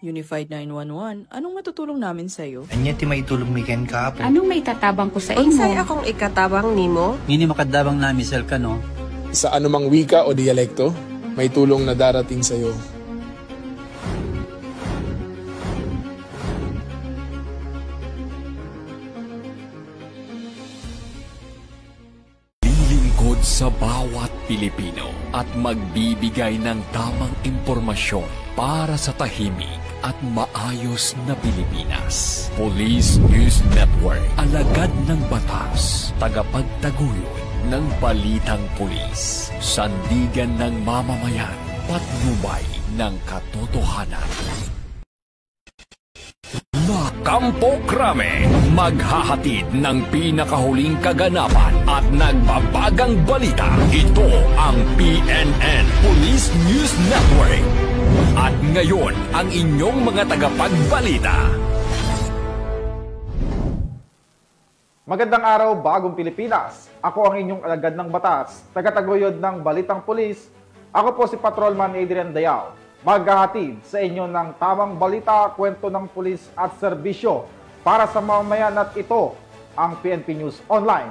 Unified 911, anong matutulong namin sa'yo? Anya ti maitulong mi ken kapo. Anong may tatabang ko sa imo? Unsay akong ikatabang nimo? Ngini makadabang nami sel ka no. Sa anumang wika o dialekto, may tulong na darating sa iyo. Lilingkod sa bawat Pilipino at magbibigay ng tamang impormasyon para sa tahimik at maayos na Pilipinas. Police News Network, alagad ng batas, tagapagtaguyod ng balitang pulis, sandigan ng mamamayan, patnubay ng katotohanan. Kampo Krame, maghahatid ng pinakahuling kaganapan at nagbabagang balita. Ito ang PNN Police News Network. At ngayon, ang inyong mga tagapagbalita. Magandang araw, bagong Pilipinas. Ako ang inyong alagad ng batas, tagataguyod ng Balitang Pulis. Ako po si Patrolman Adrian Dayao. Maghahatid sa inyo ng tamang balita, kwento ng pulis at serbisyo para sa mamamayan, at ito ang PNP News Online,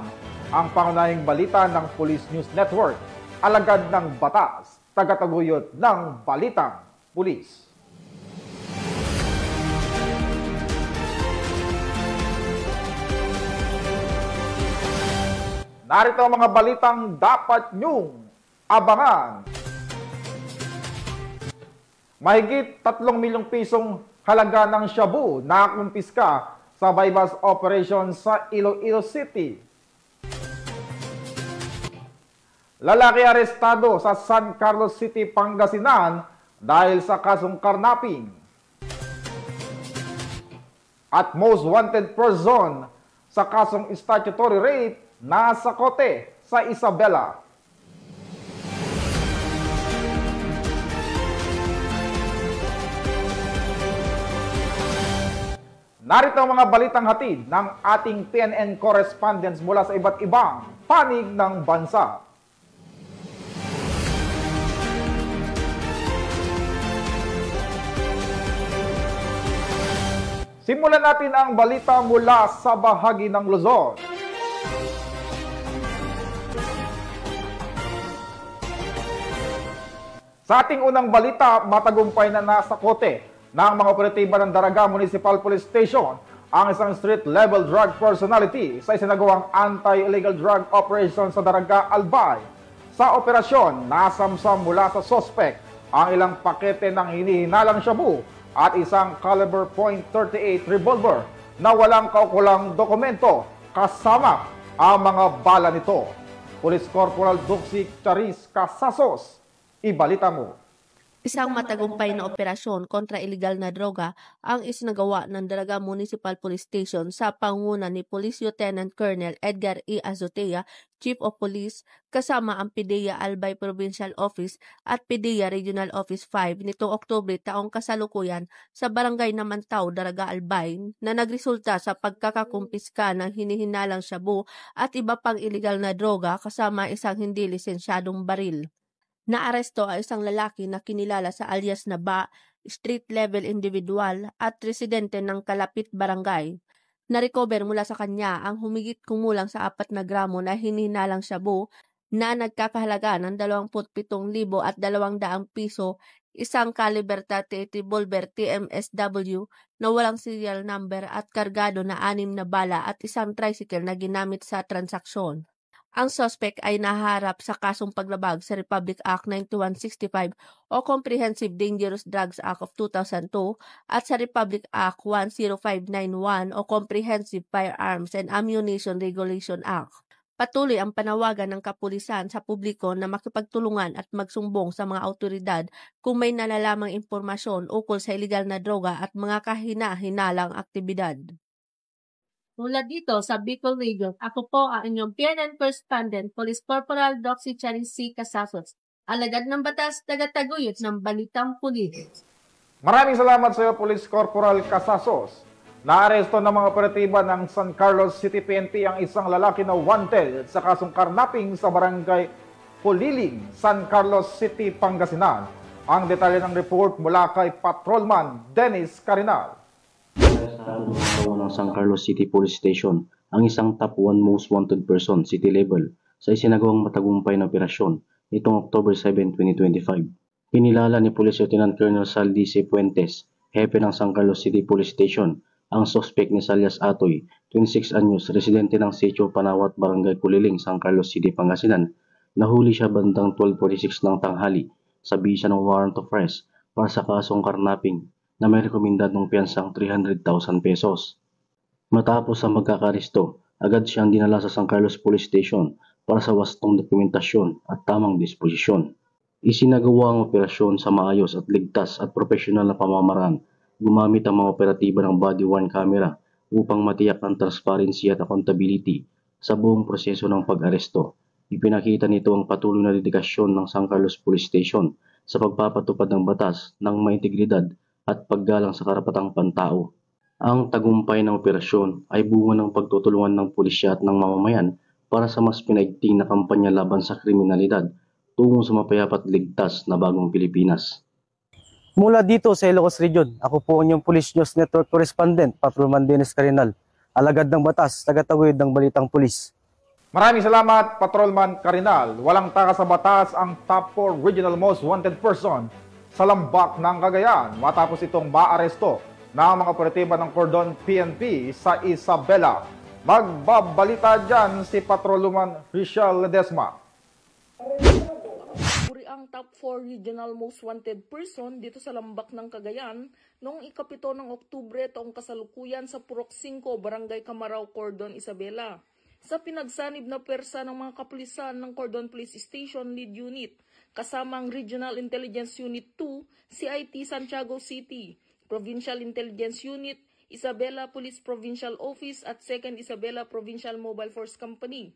ang pangunahing balita ng Police News Network, alagad ng batas, tagataguyod ng Balitang Pulis. Narito ang mga balitang dapat nyong abangan. Mahigit 3 milyong pisong halaga ng shabu na kumpiska sa bypass operation sa Iloilo City. Lalaki arestado sa San Carlos City, Pangasinan dahil sa kasong karnaping. At most wanted person sa kasong statutory rape nasa kote sa Isabela. Narito ang mga balitang hatid ng ating PNN correspondents mula sa iba't ibang panig ng bansa. Simulan natin ang balita mula sa bahagi ng Luzon. Sa ating unang balita, matagumpay na nasa kote ng mga operatiba ng Daraga Municipal Police Station ang isang street-level drug personality sa isinagawang anti-illegal drug operation sa Daraga, Albay. Sa operasyon, nasamsam mula sa suspect ang ilang pakete ng hinihinalang shabu at isang caliber .38 revolver na walang kaukulang dokumento kasama ang mga bala nito. Police Corporal Duxi Charis Casasos, ibalita mo. Isang matagumpay na operasyon kontra illegal na droga ang isinagawa ng Daraga Municipal Police Station sa pangunguna ni Police Lieutenant Colonel Edgar E. Azotea, Chief of Police, kasama ang PIDEA Albay Provincial Office at PIDEA Regional Office 5 nitong Oktubre taong kasalukuyan sa Barangay Namantao, Daraga, Albay, na nagresulta sa pagkakakumpiska ng hinihinalang shabu at iba pang illegal na droga kasama isang hindi lisensyadong baril. Naaresto ay isang lalaki na kinilala sa alias na Ba, street-level individual at residente ng Kalapit Barangay. Na-recover mula sa kanya ang humigit kumulang sa 4 na gramo na hinihinalang shabu na nagkakahalaga ng 27,200 piso, isang caliber .38 revolver TMSW na walang serial number at kargado na 6 na bala at isang tricycle na ginamit sa transaksyon. Ang suspect ay naharap sa kasong paglabag sa Republic Act 9165 o Comprehensive Dangerous Drugs Act of 2002 at sa Republic Act 10591 o Comprehensive Firearms and Ammunition Regulation Act. Patuloy ang panawagan ng kapulisan sa publiko na makipagtulungan at magsumbong sa mga autoridad kung may nalalamang impormasyon ukol sa iligal na droga at mga kahina-hinalang aktibidad. Mula dito sa Bicol Region, ako po ang inyong PNN correspondent, Police Corporal Duxi Charis C. Casasos, alagad ng batas, tagataguyod ng Balitang Pulis. Maraming salamat sa iyo, Police Corporal Casasos. Naaresto ng mga operatiba ng San Carlos City PNP ang isang lalaki na wanted sa kasong karnaping sa Barangay Puliling, San Carlos City, Pangasinan. Ang detalye ng report mula kay Patrolman Dennis Carinal. Sa ng San Carlos City Police Station, ang isang top 1 most wanted person city level sa isinagawang matagumpay na operasyon nitong October 7, 2025. Kinilala ni Police Lieutenant Colonel Saldi C. Puentes, hepe ng San Carlos City Police Station, ang suspect ni Salias Atoy, 26 anyos, residente ng Sitio Panawat, Barangay Kuliling, San Carlos City, Pangasinan. Nahuli siya bandang 12:46 ng tanghali sa bisa ng warrant of arrest para sa kasong karnaping na may rekomendadong piyansang 300,000 pesos. Matapos ang magkakaresto, agad siyang dinala sa San Carlos Police Station para sa wastong dokumentasyon at tamang disposisyon. Isinagawa ang operasyon sa maayos at ligtas at profesional na pamamaraan, gumamit ang mga operatiba ng body-worn camera upang matiyak ang transparency at accountability sa buong proseso ng pag-aresto. Ipinakita nito ang patuloy na dedikasyon ng San Carlos Police Station sa pagpapatupad ng batas ng may integridad at paggalang sa karapatang pantao. Ang tagumpay ng operasyon ay bunga ng pagtutulungan ng pulisya at ng mamamayan para sa mas pinaigting na kampanya laban sa kriminalidad tungo sa mapayapat ligtas na bagong Pilipinas. Mula dito sa Ilocos Region, ako po ang inyong Police News Network Correspondent, Patrolman Dennis Carinal, alagad ng batas, tagataguyod ng Balitang Pulis. Maraming salamat, Patrolman Carinal. Walang taka sa batas ang top 4 regional most wanted person sa lambak ng Cagayan matapos itong maaresto ng mga operatiba ng Cordon PNP sa Isabela. Magbabalita dyan si Patrolman Richelle Ledesma. Uri ang top 4 regional most wanted person dito sa lambak ng Cagayan noong ikapito ng Oktubre taong kasalukuyan sa Purok 5, Barangay Camarao, Cordon, Isabela. Sa pinagsanib na pwersa ng mga kapulisan ng Cordon Police Station Lead Unit, kasama ang Regional Intelligence Unit 2, CIT Santiago City, Provincial Intelligence Unit, Isabela Police Provincial Office at 2nd Isabela Provincial Mobile Force Company.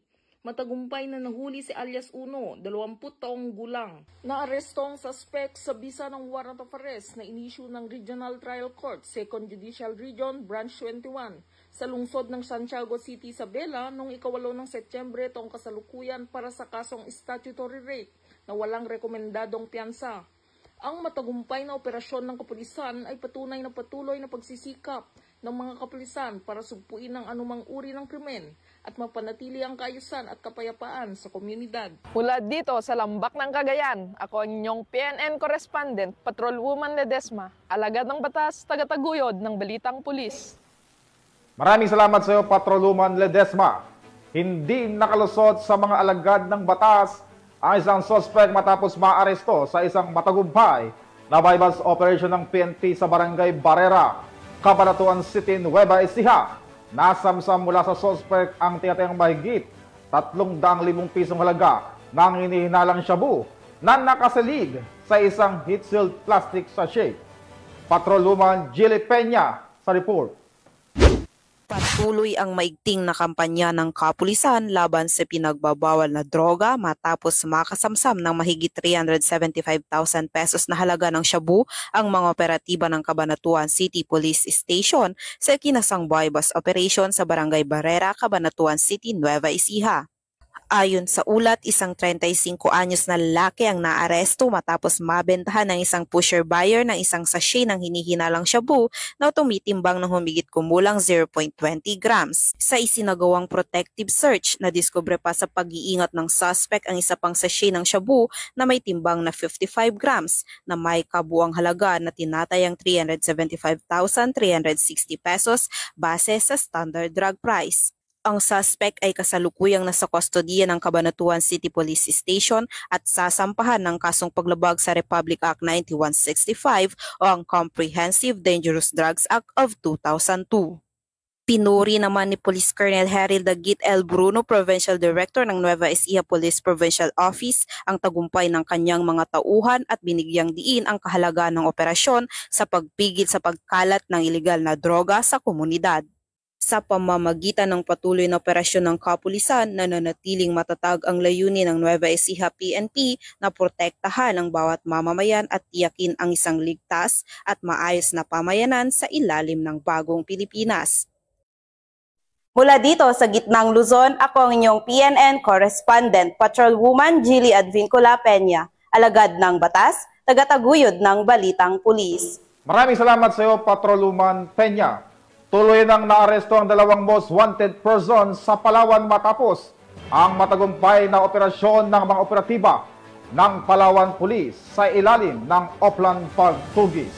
Matagumpay na nahuli si alias Uno, 20 taong gulang. Naaresto ang suspect sa bisa ng warrant of arrest na inisyu ng Regional Trial Court, 2nd Judicial Region, Branch 21, sa lungsod ng Santiago City, Isabela noong ika-8 ng Setyembre taong kasalukuyan para sa kasong statutory rape na walang rekomendadong piyansa. Ang matagumpay na operasyon ng kapulisan ay patunay na patuloy na pagsisikap ng mga kapulisan para sugpuin ang anumang uri ng krimen at mapanatili ang kaayusan at kapayapaan sa komunidad. Mula dito sa lambak ng Cagayan, ako ang inyong PNN Correspondent, Patrolwoman Ledesma, alagad ng batas, tagataguyod ng Balitang Pulis. Maraming salamat sa iyo, Patrolwoman Ledesma. Hindi nakalusot sa mga alagad ng batas ang isang suspect matapos maaresto sa isang matagumpay na bypass operation ng PNP sa Barangay Barrera, Cabanatuan City, Nueva Ecija. Nasamsam mula sa suspect ang tinatayang mahigit 300,000 pisong halaga ng hinihinalang shabu na nakasalig sa isang heat-sealed plastic sachet. Patrolwoman Jilly Peña sa report. Patuloy ang maigting na kampanya ng kapulisan laban sa pinagbabawal na droga matapos makasamsam ng mahigit 375,000 pesos na halaga ng shabu ang mga operatiba ng Cabanatuan City Police Station sa kinasang bypass operation sa Barangay Barrera, Cabanatuan City, Nueva Ecija. Ayon sa ulat, isang 35 anyos na lalaki ang naaresto matapos mabentahan ng isang pusher buyer ng isang sachet ng hinihinalang shabu na tumitimbang ng humigit kumulang 0.20 grams. Sa isinagawang protective search, nadiskubre pa sa pag-iingat ng suspect ang isa pang sachet ng shabu na may timbang na 55 grams na may kabuang halaga na tinatayang 375,360 pesos base sa standard drug price. Ang suspect ay kasalukuyang nasa kustodiya ng Cabanatuan City Police Station at sasampahan ng kasong paglabag sa Republic Act 9165 o ang Comprehensive Dangerous Drugs Act of 2002. Pinuri naman ni Police Colonel Harold Dagit L. Bruno, Provincial Director ng Nueva Ecija Police Provincial Office, ang tagumpay ng kanyang mga tauhan at binigyang diin ang kahalagaan ng operasyon sa pagpigil sa pagkalat ng ilegal na droga sa komunidad. Sa pamamagitan ng patuloy na operasyon ng kapulisan, nananatiling matatag ang layunin ng Nueva Ecija PNP na protektahan ang bawat mamamayan at tiyakin ang isang ligtas at maayos na pamayanan sa ilalim ng bagong Pilipinas. Mula dito sa gitnang Luzon, ako ang inyong PNN Correspondent, Patrolwoman Jilly Advincula Peña, alagad ng batas, tagataguyod ng Balitang Pulis. Maraming salamat sa iyo, Patrolwoman Peña. Tuloy nang naaresto ang dalawang most wanted persons sa Palawan matapos ang matagumpay na operasyon ng mga operatiba ng Palawan Police sa ilalim ng Oplan Pagtugis.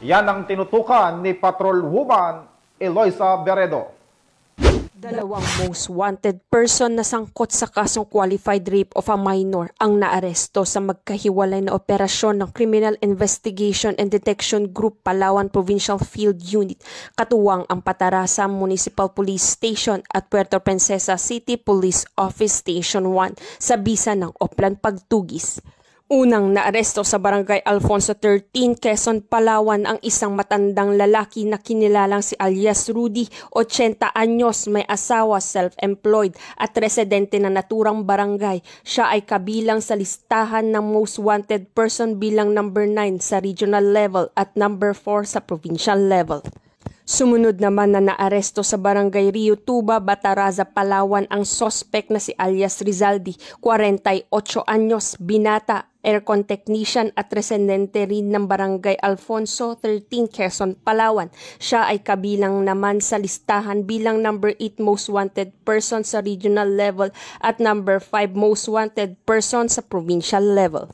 Yan ang tinutukan ni Patrolwoman Eloisa Beredo. Dalawang most wanted person na sangkot sa kasong qualified rape of a minor ang naaresto sa magkahiwalay na operasyon ng Criminal Investigation and Detection Group Palawan Provincial Field Unit, katuwang ang Patarasa Municipal Police Station at Puerto Princesa City Police Office Station 1 sa bisa ng Oplan Pagtugis. Unang naaresto sa Barangay Alfonso 13, Quezon, Palawan ang isang matandang lalaki na kinilalang si alias Rudy, 80 anyos, may asawa, self-employed at residente na naturang barangay. Siya ay kabilang sa listahan ng most wanted person bilang number 9 sa regional level at number 4 sa provincial level. Sumunod naman na naaresto sa Barangay Rio Tuba, Bataraza, Palawan ang suspect na si alias Rizaldi, 48 anyos, binata, aircon technician at residente rin ng Barangay Alfonso 13, Quezon, Palawan. Siya ay kabilang naman sa listahan bilang number 8 most wanted person sa regional level at number 5 most wanted person sa provincial level.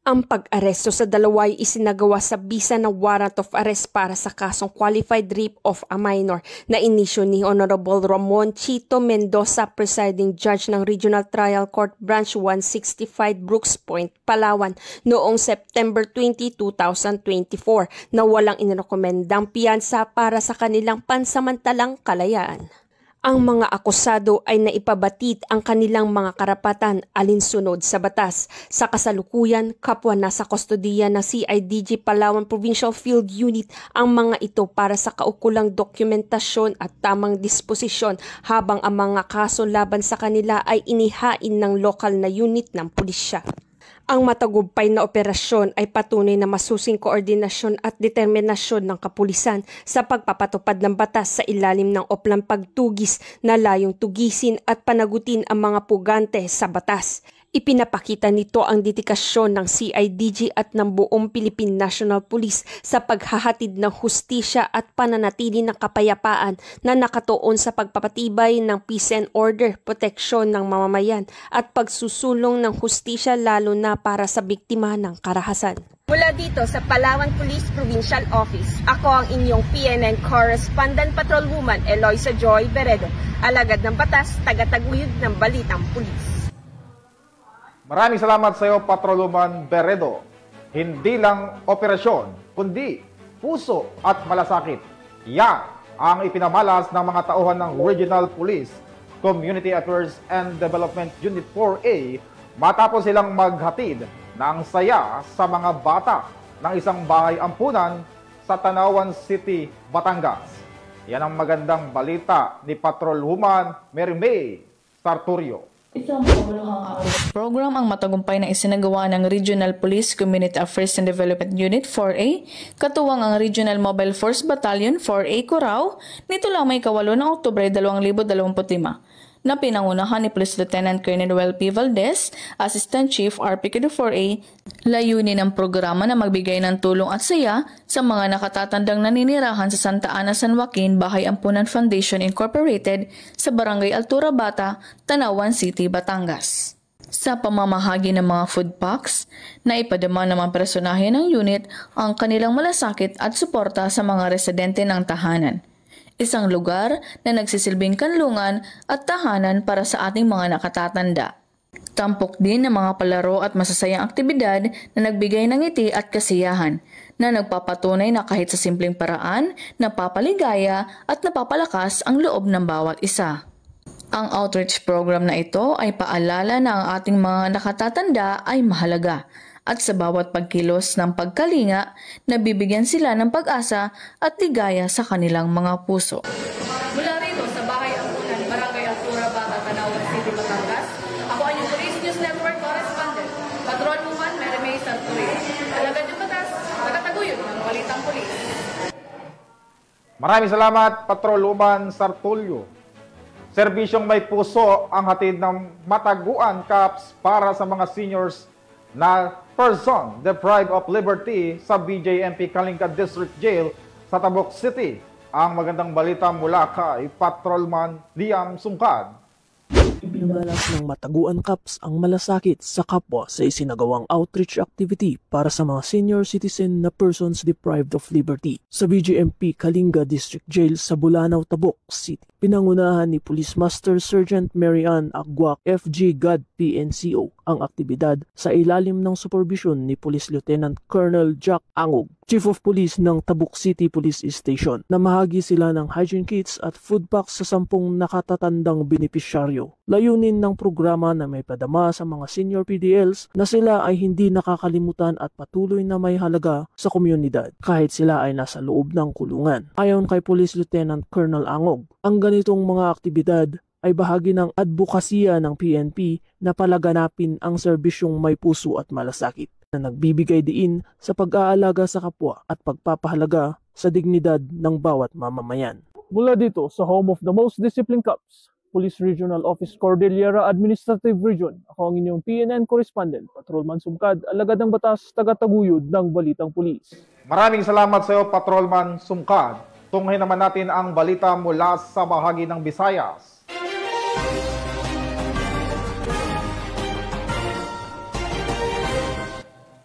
Ang pag-aresto sa dalawa ay isinagawa sa bisa ng warrant of arrest para sa kasong qualified rape of a minor na inisyo ni Honorable Ramon Chito Mendoza, presiding judge ng Regional Trial Court Branch 165 Brooks Point, Palawan noong September 20, 2024 na walang inirekomendang piyansa para sa kanilang pansamantalang kalayaan. Ang mga akusado ay naipabatid ang kanilang mga karapatan alinsunod sa batas. Sa kasalukuyan, kapwa nasa kustodiya ng CIDG Palawan Provincial Field Unit ang mga ito para sa kaukulang dokumentasyon at tamang disposisyon, habang ang mga kaso laban sa kanila ay inihain ng lokal na unit ng pulisya. Ang matagumpay na operasyon ay patunay na masusing koordinasyon at determinasyon ng kapulisan sa pagpapatupad ng batas sa ilalim ng Oplan Pagtugis na layong tugisin at panagutin ang mga pugante sa batas. Ipinapakita nito ang dedikasyon ng CIDG at ng buong Philippine National Police sa paghahatid ng hustisya at pananatili ng kapayapaan na nakatuon sa pagpapatibay ng peace and order, proteksyon ng mamamayan at pagsusulong ng hustisya lalo na para sa biktima ng karahasan. Mula dito sa Palawan Police Provincial Office, ako ang inyong PNN Correspondent Patrolwoman Eloisa Joy Beredo, alagad ng batas, tagataguyod ng Balitang Pulis. Maraming salamat sa iyo, Patrolwoman Beredo. Hindi lang operasyon, kundi puso at malasakit. Yan ang ipinamalas ng mga tauhan ng Regional Police Community Affairs and Development Unit 4A matapos silang maghatid ng saya sa mga bata ng isang bahay ampunan sa Tanawan City, Batangas. Yan ang magandang balita ni Patrolwoman Mary May Sarturio. Isang pamuluhang program ang matagumpay na isinagawa ng Regional Police Community Affairs and Development Unit 4A, katuwang ang Regional Mobile Force Battalion 4A Curaao, nito lang may 8 ng Oktubre 2025, na pinangunahan ni Police Lieutenant Colonel Noel P. Valdez, Assistant Chief RPQ 4A. Layunin ng programa na magbigay ng tulong at saya sa mga nakatatandang naninirahan sa Santa Ana, San Joaquin, Bahay Ampunan Foundation Incorporated sa Barangay Altura Bata, Tanawan City, Batangas. Sa pamamahagi ng mga food packs, naipadama ng mga personahe ng unit ang kanilang malasakit at suporta sa mga residente ng tahanan. Isang lugar na nagsisilbing kanlungan at tahanan para sa ating mga nakatatanda. Tampok din ng mga palaro at masasayang aktibidad na nagbigay ng ngiti at kasiyahan, na nagpapatunay na kahit sa simpleng paraan, napapaligaya at napapalakas ang loob ng bawat isa. Ang outreach program na ito ay paalala na ang ating mga nakatatanda ay mahalaga, at sa bawat pagkilos ng pagkalinga, nabibigyan sila ng pag-asa at ligaya sa kanilang mga puso. Mula rito sa Bahay Ampunan, Barangay Altura Bata, Tanawan City, Batangas, ako ang yung Police News Network Correspondent, Patrolwoman Mary May Sarturio. Alagad yung batas, tagataguyod ng Balitang Pulis. Maraming salamat, Patrolwoman Sarturio. Serbisyong may puso ang hatid ng Mataguan Cups para sa mga seniors na person deprived of liberty sa BJMP Kalinga District Jail sa Tabuk City. Ang magandang balita mula kay Patrolman Liam Sungkad. Pinangalas ng Mataguan Cups ang malasakit sa kapwa sa isinagawang outreach activity para sa mga senior citizen na persons deprived of liberty sa BJMP Kalinga District Jail sa Bulanao, Tabuk City. Pinangunahan ni Police Master Sergeant Mary Ann Agwak, FG God PNCO, ang aktibidad sa ilalim ng supervision ni Police Lieutenant Colonel Jack Angog, Chief of Police ng Tabuk City Police Station. Namahagi sila ng hygiene kits at food packs sa 10 nakatatandang benepisyaryo. Layunin ng programa na may padama sa mga senior PDLs na sila ay hindi nakakalimutan at patuloy na may halaga sa komunidad kahit sila ay nasa loob ng kulungan. Ayon kay Police Lieutenant Colonel Angog, ang ganitong mga aktibidad ay bahagi ng advokasya ng PNP na palaganapin ang serbisyong may puso at malasakit na nagbibigay diin sa pag-aalaga sa kapwa at pagpapahalaga sa dignidad ng bawat mamamayan. Mula dito sa home of the most disciplined cops, Police Regional Office Cordillera Administrative Region, ako ang inyong PNN correspondent, Patrolman Sumkad, alagad ng batas, taga-taguyod ng Balitang Pulis. Maraming salamat sa iyo, Patrolman Sumkad. Tunghayin naman natin ang balita mula sa bahagi ng Visayas.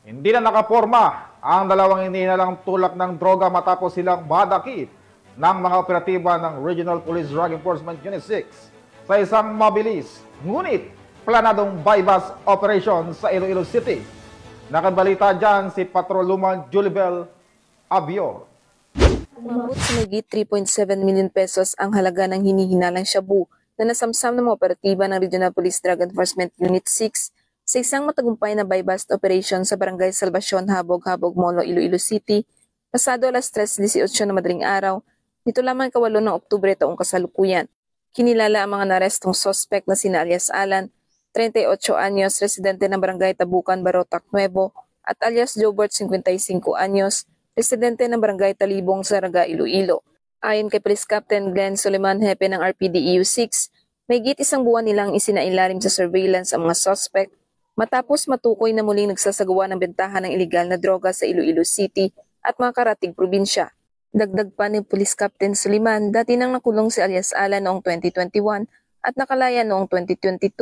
Hindi na nakaporma ang dalawang inihinalang tulak ng droga matapos silang madakip ng mga operatiba ng Regional Police Drug Enforcement Unit 6 sa isang mabilis ngunit planadong bypass operation sa Iloilo City. Nakabalita dyan si Patrolwoman Julibel Abior. Umabot sa mahigit 3.7 million pesos ang halaga ng hinihinalang shabu na nasamsam ng mga operatiba ng Regional Police Drug Enforcement Unit 6 sa isang matagumpay na bypass operation sa Barangay Salvacion, Habog-Habog, Molo, Iloilo City, pasado alas 3:18 na madaling araw, nito lamang 8 ng Oktubre taong kasalukuyan. Kinilala ang mga narestong suspect na sina alias Alan, 38 anyos, residente ng Barangay Tabukan, Barotac Nuevo, at alias Jobert, 55 anyos, residente ng Barangay Talibong, Saraga, Iloilo. Ayon kay Police Captain Glenn Suleiman, hepe ng RPDEU 6, mahigit 1 buwan nilang isinailalim sa surveillance ang mga suspect matapos matukoy na muling nagsasagawa ng bentahan ng ilegal na droga sa Iloilo City at mga karating probinsya. Dagdag pa ni Police Captain Suleiman, dati nang nakulong si alias Alan noong 2021 at nakalaya noong 2022,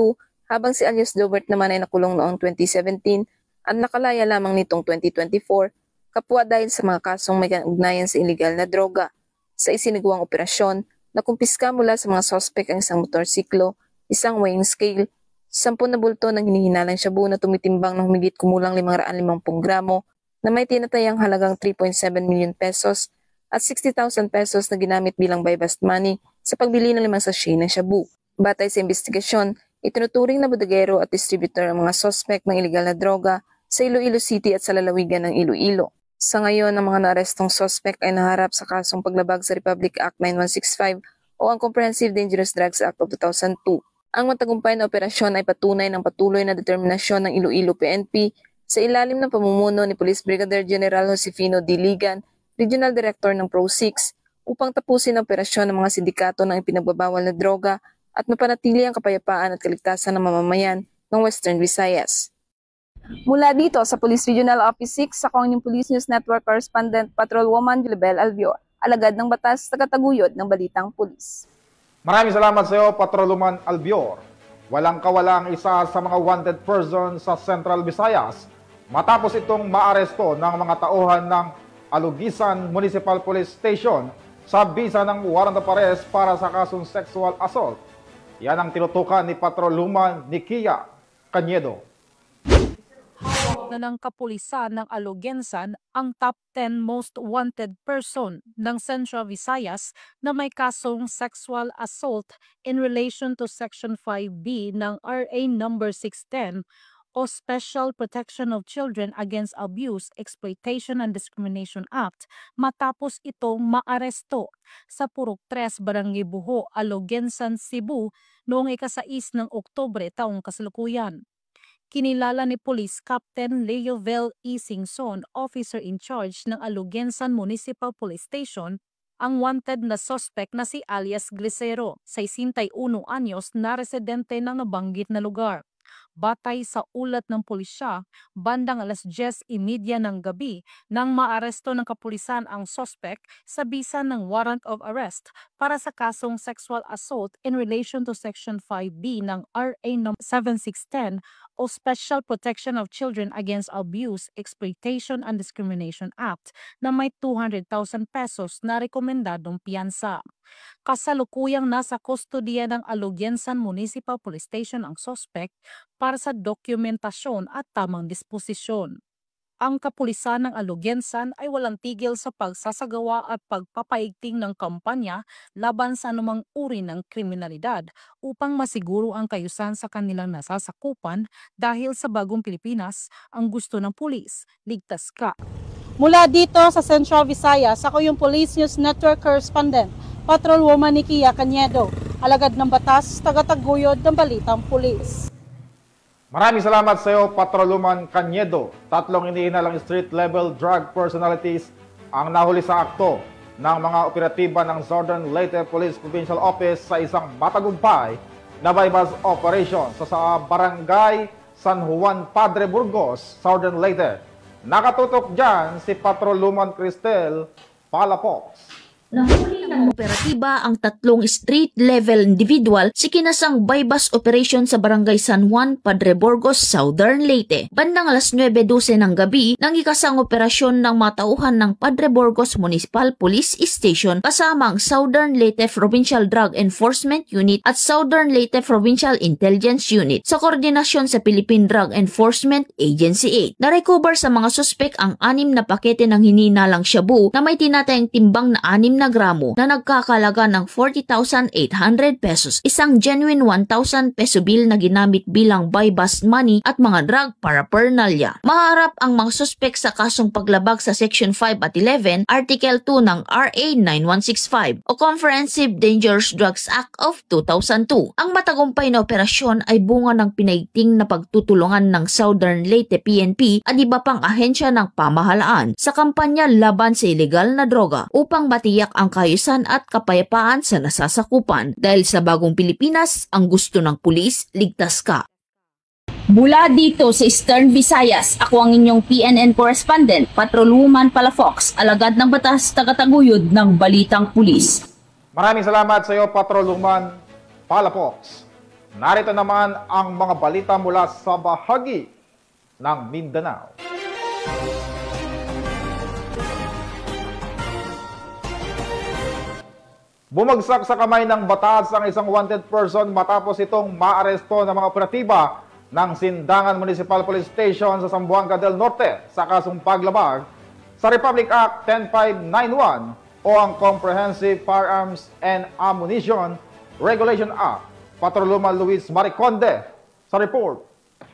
habang si alias Jobert naman ay nakulong noong 2017 at nakalaya lamang nitong 2024, kapwa dahil sa mga kasong may ugnayan sa ilegal na droga. Sa isinagawang operasyon, nakumpiska mula sa mga suspect ang isang motorsiklo, isang weighing scale, 10 na bulto ng hinihinalang shabu na tumitimbang ng humigit kumulang 550 gramo na may tinatayang halagang 3.7 million pesos at 60,000 pesos na ginamit bilang bypass money sa pagbili ng 5 sachet ng shabu. Batay sa investigasyon, itinuturing na bodegero at distributor ang mga suspect ng ilegal na droga sa Iloilo City at sa lalawigan ng Iloilo. Sa ngayon, ang mga naarestong suspect ay naharap sa kasong paglabag sa Republic Act 9165 o ang Comprehensive Dangerous Drugs Act of 2002. Ang matagumpay na operasyon ay patunay ng patuloy na determinasyon ng Iloilo PNP sa ilalim ng pamumuno ni Police Brigadier General Josefino D. Ligan, Regional Director ng Pro-6, upang tapusin ang operasyon ng mga sindikato ng ipinagbabawal na droga at mapanatili ang kapayapaan at kaligtasan ng mamamayan ng Western Visayas. Mula dito sa Police Regional Office 6, ako ang inyong Police News Network Correspondent Patrolwoman Julibel Albior, alagad ng batas, tagataguyod ng Balitang Pulis. Maraming salamat sa iyo, Patrolwoman Albior. Walang kawala ang isa sa mga wanted person sa Central Visayas matapos itong maaresto ng mga tauhan ng Alugisan Municipal Police Station sa bisa ng warrant of arrest para sa kasong sexual assault. Yan ang tinutukan ni Patrolwoman Nikia Cañedo. Hawak na ng kapulisan ng Alugensan ang top 10 most wanted person ng Central Visayas na may kasong sexual assault in relation to Section 5B ng RA number 610 o Special Protection of Children Against Abuse, Exploitation and Discrimination Act matapos itong maaresto sa Purok 3, Barangay Buho, Alugensan, Cebu noong 6 ng Oktubre taong kasalukuyan. Kinilala ni Police Captain Leovel E. Singson, officer in charge ng Alugensan Municipal Police Station, ang wanted na suspect na si alias Glicero, 61 anyos na residente ng nabanggit na lugar. Batay sa ulat ng pulisya, bandang 10:30 ng gabi nang maaresto ng kapulisan ang suspect sa bisa ng warrant of arrest para sa kasong sexual assault in relation to Section 5B ng RA No. 7610 o Special Protection of Children Against Abuse, Exploitation and Discrimination Act na may 200,000 pesos na rekomendadong piyansa. Kasalukuyang nasa kustodiya ng Alogensan Municipal Police Station ang suspect para sa dokumentasyon at tamang disposisyon. Ang kapulisan ng Alogensan ay walang tigil sa pagsasagawa at pagpapaigting ng kampanya laban sa anumang uri ng kriminalidad upang masiguro ang kayusan sa kanilang nasasakupan dahil sa bagong Pilipinas, ang gusto ng pulis, ligtas ka. Mula dito sa Central Visayas, ako yung Police News Network Correspondent, Patrolwoman Nikia Cañedo, alagad ng batas, tagataguyod ng balitang pulis. Maraming salamat sa iyo, Patrolwoman Cañedo. 3 iniinalang street-level drug personalities ang nahuli sa akto ng mga operatiba ng Southern Leyte Police Provincial Office sa isang matagumpay na bypass operation sa Barangay San Juan Padre Burgos, Southern Leyte. Nakatutok dyan si Patrolwoman Cristel Palafox. Nahuli ng operatiba ang 3 street-level individual sa kinasang bypass operation sa Barangay San Juan, Padre Burgos, Southern Leyte. Bandang 9:12 ng gabi, nang ikasang operasyon ng mga tauhan ng Padre Burgos Municipal Police Station kasama ang Southern Leyte Provincial Drug Enforcement Unit at Southern Leyte Provincial Intelligence Unit sa koordinasyon sa Philippine Drug Enforcement Agency 8. Na-recover sa mga suspek ang 6 na pakete ng hininalang shabu na may tinatayang timbang na 6 na gramo na nagkakalaga ng 40,800 pesos, isang genuine 1,000 peso bill na ginamit bilang buy-bust money at mga drug paraphernalia. Maharap ang mga suspek sa kasong paglabag sa Section 5 at 11, Article 2 ng RA 9165 o Comprehensive Dangerous Drugs Act of 2002. Ang matagumpay na operasyon ay bunga ng pinaigting na pagtutulungan ng Southern Leyte PNP at iba pang ahensya ng pamahalaan sa kampanya laban sa ilegal na droga upang matiyak ang kaayusan at kapayapaan sa nasasakupan. Dahil sa bagong Pilipinas, ang gusto ng pulis, ligtas ka. Mula dito sa Eastern Visayas, ako ang inyong PNN correspondent, Patrolwoman Palafox, alagad ng batas, tagataguyod ng balitang pulis. Maraming salamat sa iyo, Patrolwoman Palafox. Narito naman ang mga balita mula sa bahagi ng Mindanao. Bumagsak sa kamay ng batas ang isang wanted person matapos itong maaresto ng mga operatiba ng Sindangan Municipal Police Station sa Zamboanga del Norte sa kasong paglabag sa Republic Act 10591 o ang Comprehensive Firearms and Ammunition Regulation Act. Patrolwoman Luis Mariconde sa report.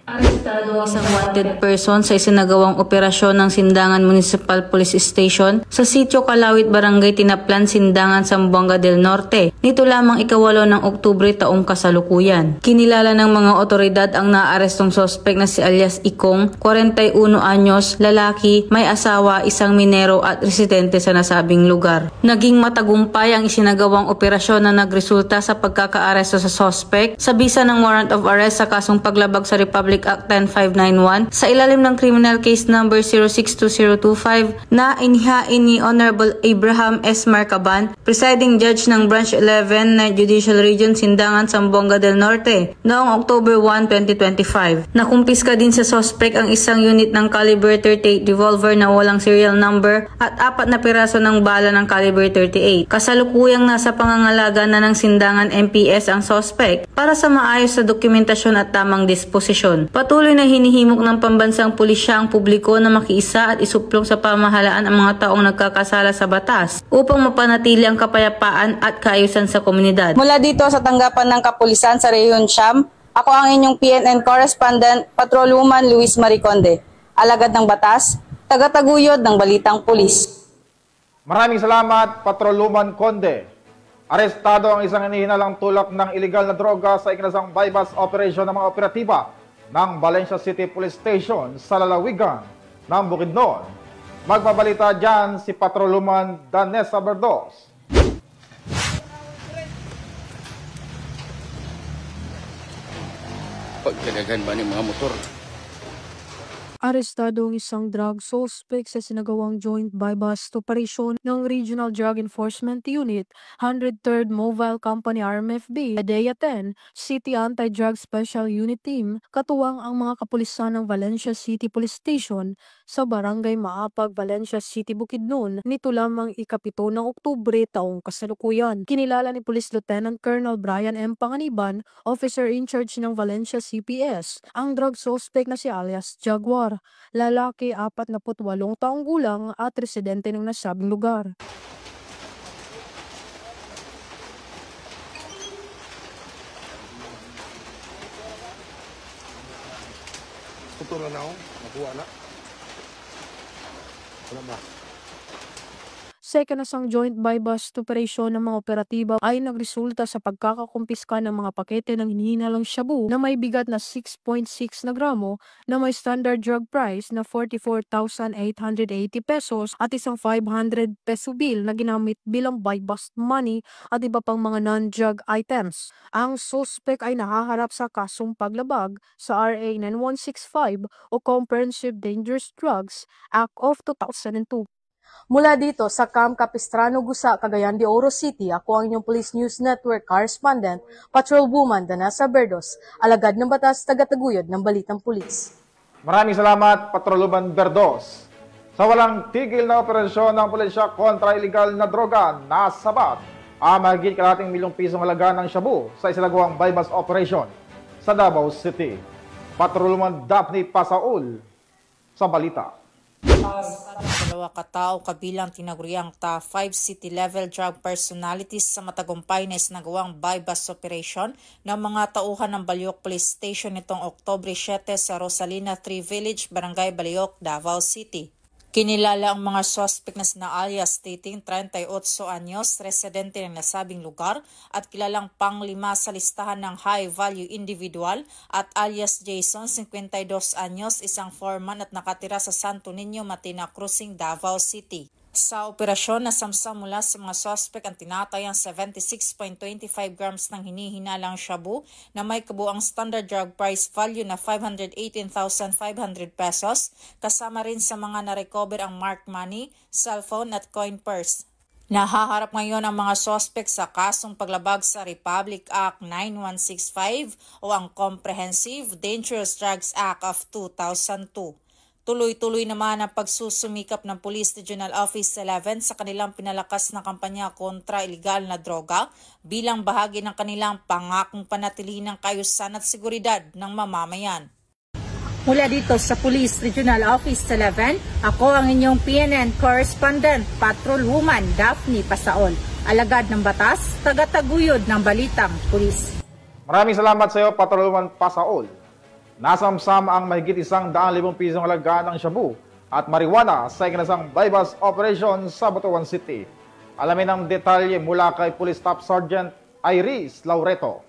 Arestado ang isang wanted person sa isinagawang operasyon ng Sindangan Municipal Police Station sa Sitio Kalawit, Barangay Tinaplan, Sindangan, Zamboanga del Norte. Nito lamang 8 ng Oktubre taong kasalukuyan. Kinilala ng mga otoridad ang naarestong sospek na si alias Ikong, 41 anyos, lalaki, may asawa, isang minero at residente sa nasabing lugar. Naging matagumpay ang isinagawang operasyon na nagresulta sa pagkakaaresto sa sospek sa bisa ng warrant of arrest sa kasong paglabag sa Republic Act 10591 sa ilalim ng criminal case number 062025 na inihain ni Honorable Abraham S. Marcaban, presiding judge ng Branch 11 na Judicial Region Sindangan, Zamboanga del Norte noong October 1, 2025. Nakumpiska din sa suspect ang isang unit ng caliber 38 revolver na walang serial number at 4 na piraso ng bala ng caliber 38. Kasalukuyang nasa pangangalaga na ng Sindangan MPS ang suspect para sa maayos na dokumentasyon at tamang disposisyon. Patuloy na hinihimok ng pambansang pulisya ang publiko na makiisa at isuplong sa pamahalaan ang mga taong nagkakasala sa batas upang mapanatili ang kapayapaan at kaayusan sa komunidad. Mula dito sa tanggapan ng kapulisan sa Rehiyon Siam, ako ang inyong PNN correspondent, Patrolwoman Luis Mariconde, alagad ng batas, tagataguyod ng balitang pulis. Maraming salamat, Patrolwoman Conde. Arestado ang isang inihinalang tulak ng iligal na droga sa ikinasang bypass operation ng mga operatiba ng Valencia City Police Station sa lalawigan ng Bukidnon. Magbabalita dyan si Patrolwoman Danessa Berdos. pagkadagan ba ng mga motor. Arestado ang isang drug suspect sa sinagawang joint buy-bust operation ng Regional Drug Enforcement Unit, 103rd Mobile Company RMFB, ADEA 10, City Anti-Drug Special Unit Team, katuwang ang mga kapulisan ng Valencia City Police Station sa Barangay Maapag, Valencia City, Bukidnon, nito lamang ikapito ng Oktubre taong kasalukuyan. Kinilala ni Police Lieutenant Colonel Brian M. Panganiban, officer in charge ng Valencia CPS, ang drug suspect na si alias Jaguar. Lalaki, 48 taong gulang at residente ng nasabing lugar. Ito na ako, nakuha na. Wala ba? Second na sang joint buy-bust operation ng mga operatiba ay nagresulta sa pagkakakumpiska ng mga pakete ng hinihinalang shabu na may bigat na 6.6 na gramo na may standard drug price na 44,880 pesos at isang 500 peso bill na ginamit bilang buy-bust money at iba pang mga non-drug items. Ang suspect ay nahaharap sa kasong paglabag sa RA 9165 o Comprehensive Dangerous Drugs Act of 2002. Mula dito sa Camp Capistrano, Gusa, Cagayan de Oro City, ako ang inyong Police News Network correspondent, Patrolwoman Danasa Berdos, alagad ng batas, tagataguyod ng Balitang Pulis. Maraming salamat, Patrolwoman Berdos. Sa walang tigil na operasyon ng pulisya kontra illegal na droga, nasabat ang mahigit kalahating milyong pisong halaga ng shabu sa isinagawang buy-bust operation sa Davao City. Patrolwoman Daphne Pasaul sa balita. Dalawa katao kabilang tinaguriang top 5 city-level drug personalities sa matagumpay na isinagawang buy-bust operation ng mga tauhan ng Baliok Police Station nitong Oktubre 7 sa Rosalina 3 Village, Barangay Baliok, Davao City. Kinilala ang mga suspect na sina alias Titing, 38 anyos, residente ng nasabing lugar at kilalang pang-5 sa listahan ng high-value individual at alias Jason, 52 anyos, isang foreman at nakatira sa Santo Niño, Matina Cruising, Davao City. Sa operasyon, nasamsam mula sa mga suspect ang tinatayang 76.25 grams ng hinihinalang shabu na may kabuang standard drug price value na 518,500 pesos, kasama rin sa mga na-recover ang marked money, cellphone at coin purse. Nahaharap ngayon ang mga suspect sa kasong paglabag sa Republic Act 9165 o ang Comprehensive Dangerous Drugs Act of 2002. Tuloy-tuloy naman ang pagsusumikap ng Police Regional Office 11 sa kanilang pinalakas na kampanya kontra ilegal na droga bilang bahagi ng kanilang pangakong panatilihin ng kaayusan at seguridad ng mamamayan. Mula dito sa Police Regional Office 11, ako ang inyong PNN Correspondent, Patrolwoman Daphne Pasaol, alagad ng batas, tagataguyod ng Balitang Pulis. Maraming salamat sa iyo, Patrolwoman Pasaol. Nasamsam ang mahigit 100,000 pisong halaga ng shabu at marijuana sa ikinasang buy-bust operation sa Butuan City. Alamin ang detalye mula kay Police Staff Sergeant Iris Laureto.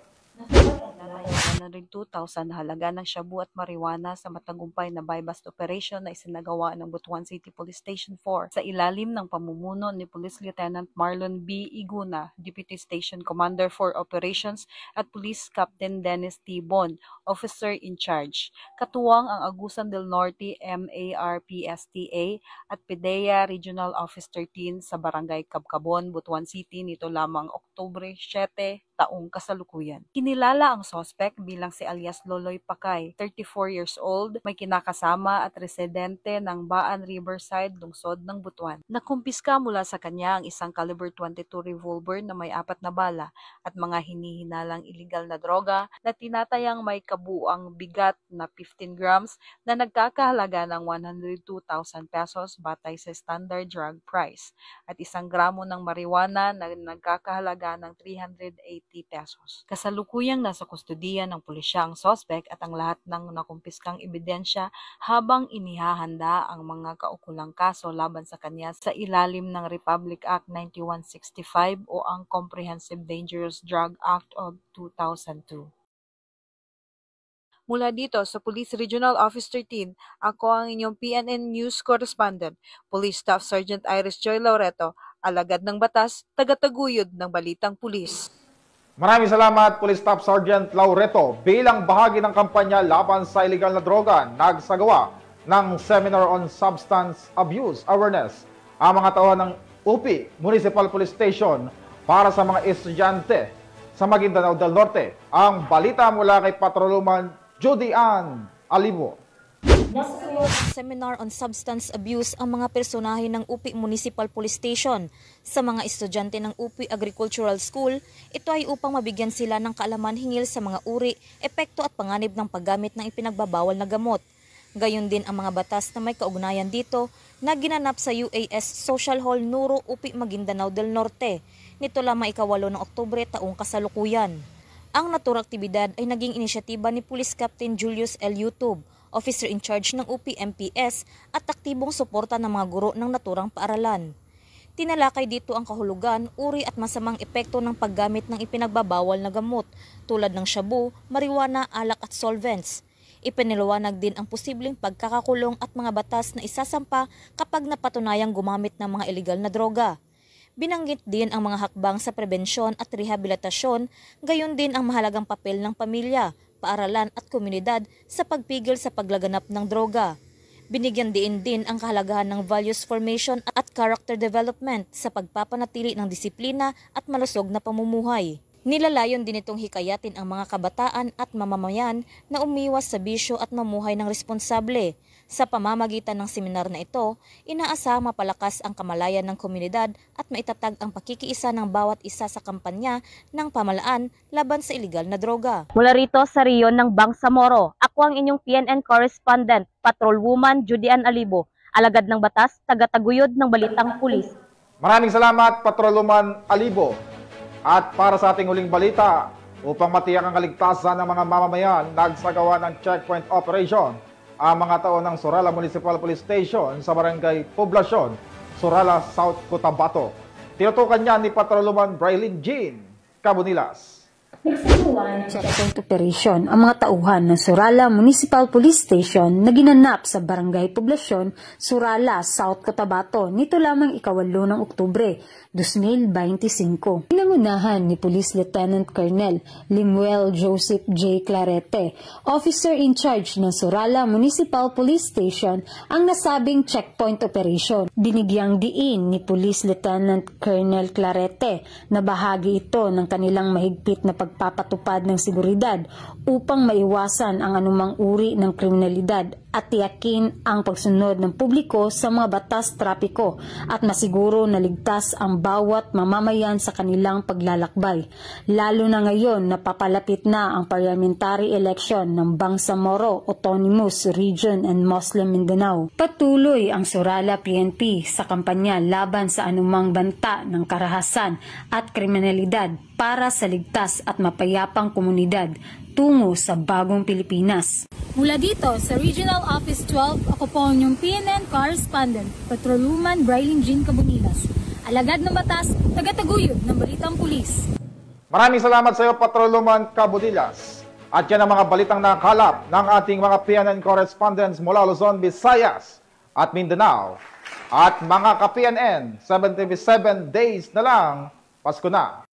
102,000 halaga ng shabu at marijuana sa matagumpay na buy-bust operation na isinagawa ng Butuan City Police Station 4 sa ilalim ng pamumuno ni Police Lieutenant Marlon B. Iguna, Deputy Station Commander for Operations at Police Captain Dennis T. Bon, Officer in Charge. Katuwang ang Agusan del Norte MARPSTA at PDEA Regional Office 13 sa Barangay Cabcabon, Butuan City nito lamang Oktubre 7 taong kasalukuyan. Kinilala ang suspect bilang si alias Loloy Pakay, 34 years old, may kinakasama at residente ng Baan Riverside, lungsod ng Butuan. Nakumpiska mula sa kanya ang isang caliber 22 revolver na may 4 na bala at mga hinihinalang illegal na droga na tinatayang may kabuang bigat na 15 grams na nagkakahalaga ng 102,000 pesos batay sa standard drug price at 1 gramo ng marijuana na nagkakahalaga ng 380 pesos. Kasalukuyang nasa kustodiya ng pulisya ang suspect at ang lahat ng nakumpiskang ebidensya habang inihahanda ang mga kaukulang kaso laban sa kanya sa ilalim ng Republic Act 9165 o ang Comprehensive Dangerous Drug Act of 2002. Mula dito sa Police Regional Office 13, ako ang inyong PNN News Correspondent, Police Staff Sergeant Iris Joy Laureto, alagad ng batas, tagataguyod ng Balitang Pulis. Maraming salamat, Police Staff Sergeant Laureto. Bilang bahagi ng kampanya laban sa illegal na droga, nagsagawa ng Seminar on Substance Abuse Awareness ang mga tauhan ng UP Municipal Police Station para sa mga estudyante sa Maguindanao del Norte. Ang balita mula kay Patrolwoman Judy Ann Alibo. Nasa seminar on substance abuse ang mga personahe ng UP Municipal Police Station sa mga estudyante ng UP Agricultural School. Ito ay upang mabigyan sila ng kaalaman hinggil sa mga uri, epekto at panganib ng paggamit ng ipinagbabawal na gamot. Gayon din ang mga batas na may kaugnayan dito na ginanap sa UAS Social Hall Nuro, UP Maguindanao del Norte. Nito lamang ika-8 ng Oktubre taong kasalukuyan. Ang naturang aktibidad ay naging inisyatiba ni Police Captain Julius L. Yutub, Officer in Charge ng UP MPS at aktibong suporta ng mga guro ng naturang paaralan. Tinalakay dito ang kahulugan, uri at masamang epekto ng paggamit ng ipinagbabawal na gamot tulad ng shabu, marijuana, alak at solvents. Ipiniliwanag din ang posibleng pagkakakulong at mga batas na isasampa kapag napatunayang gumamit ng mga illegal na droga. Binanggit din ang mga hakbang sa prebensyon at rehabilitasyon, gayon din ang mahalagang papel ng pamilya, paaralan at komunidad sa pagpigil sa paglaganap ng droga. Binigyan din ang kahalagahan ng values formation at character development sa pagpapanatili ng disiplina at malusog na pamumuhay. Nilalayon din itong hikayatin ang mga kabataan at mamamayan na umiwas sa bisyo at mamuhay ng responsable. Sa pamamagitan ng seminar na ito, inaasahang mapalakas ang kamalayan ng komunidad at maitatag ang pakikiisa ng bawat isa sa kampanya ng pamalaan laban sa iligal na droga. Mula rito sa Riyon ng Bangsamoro, ako ang inyong PNN correspondent, Patrolwoman Judy Ann Alibo, alagad ng batas, tagataguyod ng Balitang Pulis. Maraming salamat, Patrolwoman Alibo. At para sa ating huling balita, upang matiyak ang kaligtasan ng mga mamamayan, nagsagawa ng checkpoint operation ang mga tao ng Surala Municipal Police Station sa Barangay Poblasyon, Surala, South Cotabato. Tinutukan niya ni Patrolwoman Braylin Jean Cabonilas. Nagsagawa ng checkpoint operation ang mga tauhan ng Surala Municipal Police Station na ginanap sa Barangay Poblasyon, Surala, South Cotabato nito lamang ika-8 ng Oktubre 2025. Pinangunahan ni Police Lieutenant Colonel Limuel Joseph J. Clarete, Officer in Charge ng Surala Municipal Police Station, ang nasabing checkpoint operation. Binigyang diin ni Police Lieutenant Colonel Clarete na bahagi ito ng kanilang mahigpit na pagpapatupad ng seguridad upang maiwasan ang anumang uri ng kriminalidad at tiyakin ang pagsunod ng publiko sa mga batas trapiko at masiguro na ligtas ang bawat mamamayan sa kanilang paglalakbay. Lalo na ngayon na papalapit na ang parliamentary election ng Bangsamoro Autonomous Region and Muslim Mindanao. Patuloy ang Surala PNP sa kampanya laban sa anumang banta ng karahasan at kriminalidad para sa ligtas at mapayapang komunidad tungo sa bagong Pilipinas. Mula dito sa Regional Office 12, ako po ang inyong PNN correspondent, Patrolwoman Braylin Jean Cabonilas. Alagad ng batas, tagataguyod ng Balitang Pulis. Maraming salamat sa iyo, Patrolwoman Cabonilas. At yan ang mga balitang nakalap ng ating mga PNN correspondents mula Luzon, Visayas at Mindanao. At mga ka-PNN, 77 days na lang, Pasko na.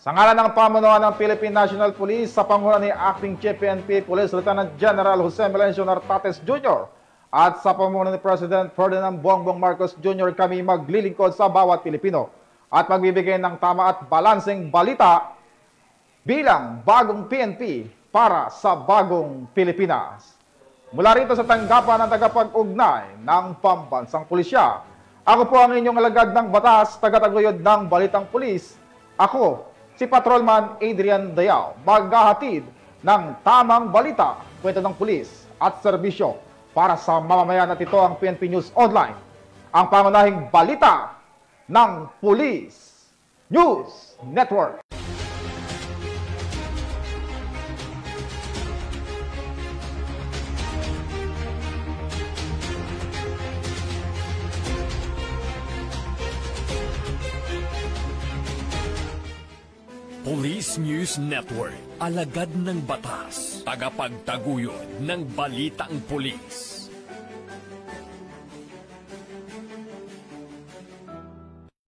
Sa ngalan ng pamunuan ng Philippine National Police sa pangunahan ni Acting Chief PNP Police Lieutenant General Jose Melencio Nartates Jr. at sa pamunuan ni President Ferdinand Bongbong Marcos Jr. kami maglilingkod sa bawat Pilipino at magbibigay ng tama at balanseng balita bilang bagong PNP para sa bagong Pilipinas. Mula rito sa tanggapan ng tagapag-ugnay ng Pambansang Pulisya, ako po ang inyong alagad ng batas, tagataguyod ng Balitang Pulis. Ako, si Patrolman Adrian Dayao, maghahatid ng tamang balita, kwento ng pulis at serbisyo para sa mamamayan at ito ang PNP News Online, ang pangunahing balita ng Police News Network. Police News Network, alagad ng batas, tagapagtaguyod ng balitang pulis.